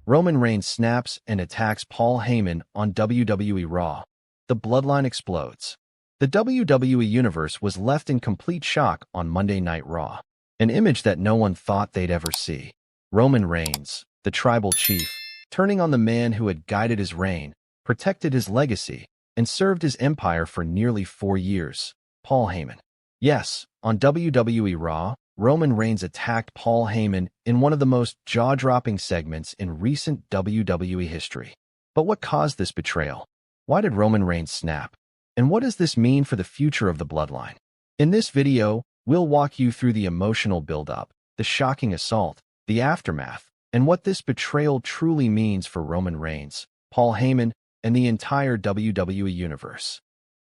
Roman Reigns snaps and attacks Paul Heyman on WWE Raw. The Bloodline explodes. The WWE Universe was left in complete shock on Monday Night Raw. An image that no one thought they'd ever see. Roman Reigns, the tribal chief, turning on the man who had guided his reign, protected his legacy, and served his empire for nearly 4 years. Paul Heyman. Yes, on WWE Raw, Roman Reigns attacked Paul Heyman in one of the most jaw-dropping segments in recent WWE history. But what caused this betrayal? Why did Roman Reigns snap? And what does this mean for the future of the Bloodline? In this video, we'll walk you through the emotional build-up, the shocking assault, the aftermath, and what this betrayal truly means for Roman Reigns, Paul Heyman, and the entire WWE Universe.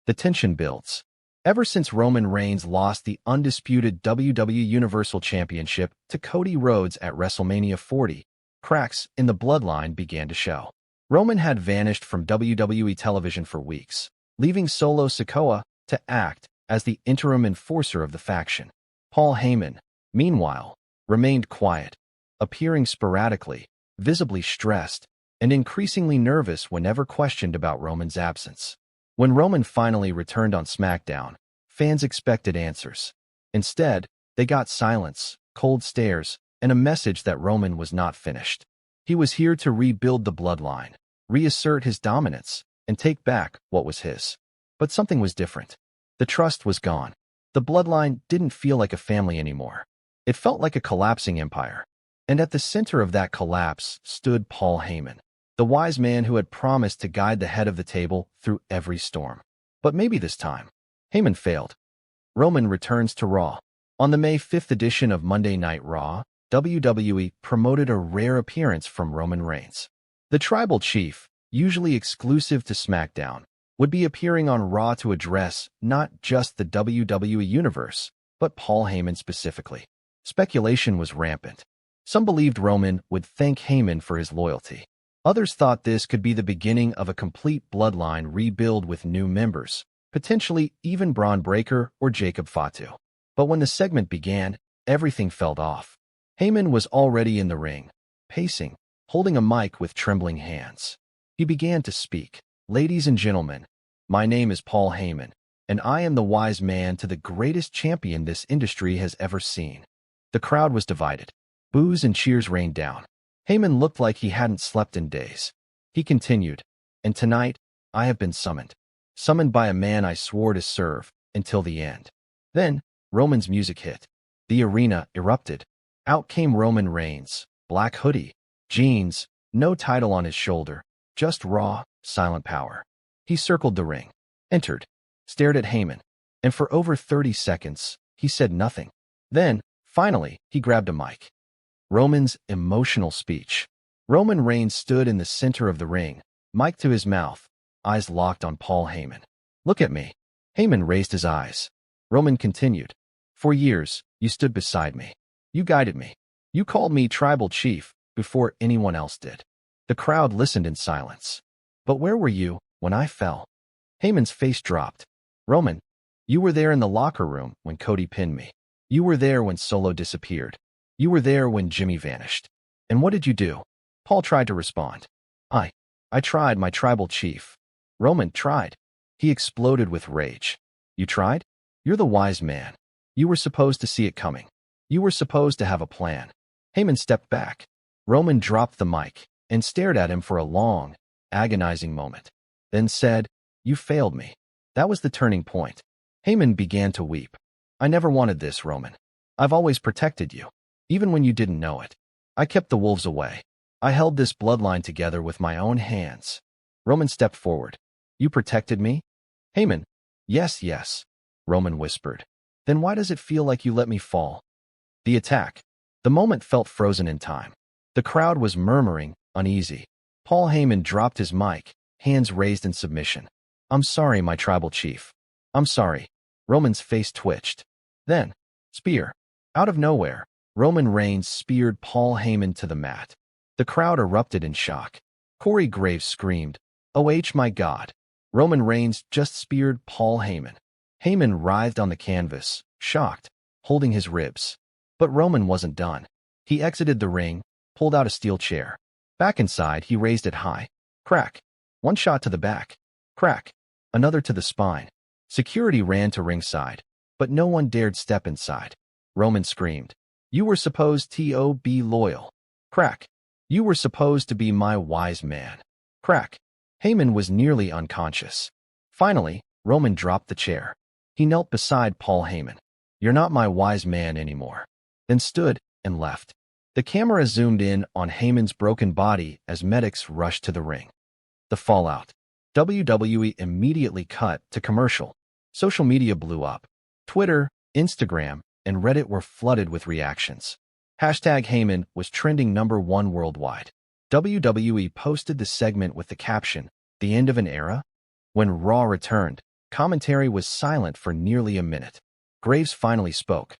The tension builds. Ever since Roman Reigns lost the undisputed WWE Universal Championship to Cody Rhodes at WrestleMania 40, cracks in the Bloodline began to show. Roman had vanished from WWE television for weeks, leaving Solo Sikoa to act as the interim enforcer of the faction. Paul Heyman, meanwhile, remained quiet, appearing sporadically, visibly stressed, and increasingly nervous whenever questioned about Roman's absence. When Roman finally returned on SmackDown, fans expected answers. Instead, they got silence, cold stares, and a message that Roman was not finished. He was here to rebuild the Bloodline, reassert his dominance, and take back what was his. But something was different. The trust was gone. The Bloodline didn't feel like a family anymore. It felt like a collapsing empire. And at the center of that collapse stood Paul Heyman, the wise man who had promised to guide the head of the table through every storm. But maybe this time, Heyman failed. Roman returns to Raw. On the May 5th edition of Monday Night Raw, WWE promoted a rare appearance from Roman Reigns. The tribal chief, usually exclusive to SmackDown, would be appearing on Raw to address not just the WWE Universe, but Paul Heyman specifically. Speculation was rampant. Some believed Roman would thank Heyman for his loyalty. Others thought this could be the beginning of a complete Bloodline rebuild with new members, potentially even Braun Breaker or Jacob Fatu. But when the segment began, everything felt off. Heyman was already in the ring, pacing, holding a mic with trembling hands. He began to speak. "Ladies and gentlemen, my name is Paul Heyman, and I am the wise man to the greatest champion this industry has ever seen." The crowd was divided. Boos and cheers rained down. Heyman looked like he hadn't slept in days. He continued, "And tonight, I have been summoned. Summoned by a man I swore to serve until the end." Then, Roman's music hit. The arena erupted. Out came Roman Reigns, black hoodie, jeans, no title on his shoulder, just raw, silent power. He circled the ring, entered, stared at Heyman, and for over 30 seconds, he said nothing. Then, finally, he grabbed a mic. Roman's emotional speech. Roman Reigns stood in the center of the ring, mic to his mouth, eyes locked on Paul Heyman. "Look at me." Heyman raised his eyes. Roman continued, "For years, you stood beside me. You guided me. You called me tribal chief before anyone else did." The crowd listened in silence. "But where were you when I fell?" Heyman's face dropped. "Roman, you were there in the locker room when Cody pinned me. You were there when Solo disappeared. You were there when Jimmy vanished. And what did you do?" Paul tried to respond. I tried, my tribal chief." Roman tried. He exploded with rage. "You tried? You're the wise man. You were supposed to see it coming. You were supposed to have a plan." Heyman stepped back. Roman dropped the mic and stared at him for a long, agonizing moment, then said, "You failed me." That was the turning point. Heyman began to weep. "I never wanted this, Roman. I've always protected you. Even when you didn't know it. I kept the wolves away. I held this bloodline together with my own hands." Roman stepped forward. "You protected me?" Heyman, Yes, Roman whispered. "Then why does it feel like you let me fall?" The attack. The moment felt frozen in time. The crowd was murmuring, uneasy. Paul Heyman dropped his mic, hands raised in submission. "I'm sorry, my tribal chief. I'm sorry." Roman's face twitched. Then, spear. Out of nowhere, Roman Reigns speared Paul Heyman to the mat. The crowd erupted in shock. Corey Graves screamed, "Oh my God." Roman Reigns just speared Paul Heyman. Heyman writhed on the canvas, shocked, holding his ribs. But Roman wasn't done. He exited the ring, pulled out a steel chair. Back inside, he raised it high. Crack. One shot to the back. Crack. Another to the spine. Security ran to ringside, but no one dared step inside. Roman screamed, "You were supposed to be loyal." Crack. "You were supposed to be my wise man." Crack. Heyman was nearly unconscious. Finally, Roman dropped the chair. He knelt beside Paul Heyman. "You're not my wise man anymore." Then stood and left. The camera zoomed in on Heyman's broken body as medics rushed to the ring. The fallout. WWE immediately cut to commercial. Social media blew up. Twitter, Instagram, and Reddit were flooded with reactions. Hashtag Heyman was trending #1 worldwide. WWE posted the segment with the caption, "The end of an era?" When Raw returned, commentary was silent for nearly a minute. Graves finally spoke.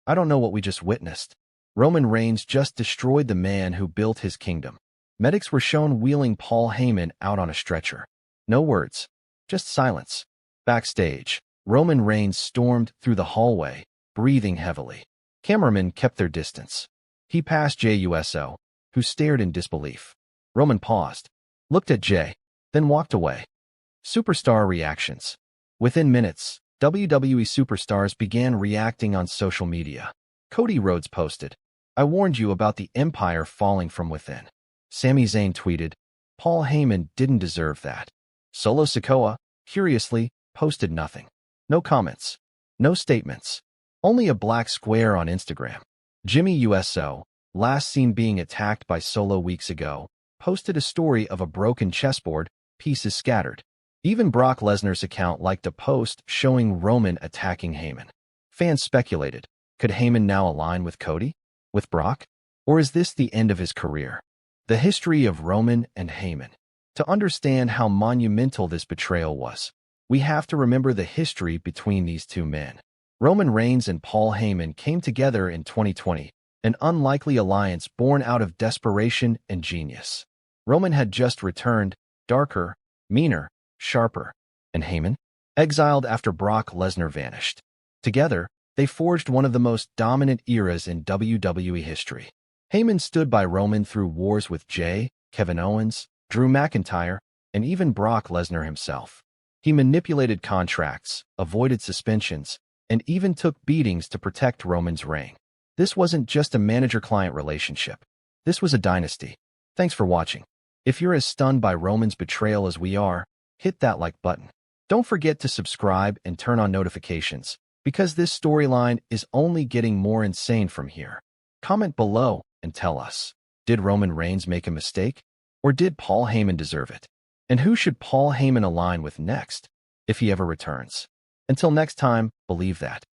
I don't know what we just witnessed. Roman Reigns just destroyed the man who built his kingdom." Medics were shown wheeling Paul Heyman out on a stretcher. No words, just silence. Backstage, Roman Reigns stormed through the hallway, breathing heavily. Cameramen kept their distance. He passed Jey Uso, who stared in disbelief. Roman paused, looked at Jey, then walked away. Superstar reactions. Within minutes, WWE superstars began reacting on social media. Cody Rhodes posted, "I warned you about the empire falling from within." Sami Zayn tweeted, "Paul Heyman didn't deserve that." Solo Sikoa, curiously, posted nothing. No comments. No statements. Only a black square on Instagram. Jimmy Uso, last seen being attacked by Solo weeks ago, posted a story of a broken chessboard, pieces scattered. Even Brock Lesnar's account liked a post showing Roman attacking Heyman. Fans speculated, could Heyman now align with Cody? With Brock? Or is this the end of his career? The history of Roman and Heyman. To understand how monumental this betrayal was, we have to remember the history between these two men. Roman Reigns and Paul Heyman came together in 2020, an unlikely alliance born out of desperation and genius. Roman had just returned, darker, meaner, sharper, and Heyman, exiled after Brock Lesnar vanished. Together, they forged one of the most dominant eras in WWE history. Heyman stood by Roman through wars with Jey, Kevin Owens, Drew McIntyre, and even Brock Lesnar himself. He manipulated contracts, avoided suspensions, and even took beatings to protect Roman's reign. This wasn't just a manager-client relationship. This was a dynasty. Thanks for watching. If you're as stunned by Roman's betrayal as we are, hit that like button. Don't forget to subscribe and turn on notifications, because this storyline is only getting more insane from here. Comment below and tell us, did Roman Reigns make a mistake? Or did Paul Heyman deserve it? And who should Paul Heyman align with next, if he ever returns? Until next time, believe that.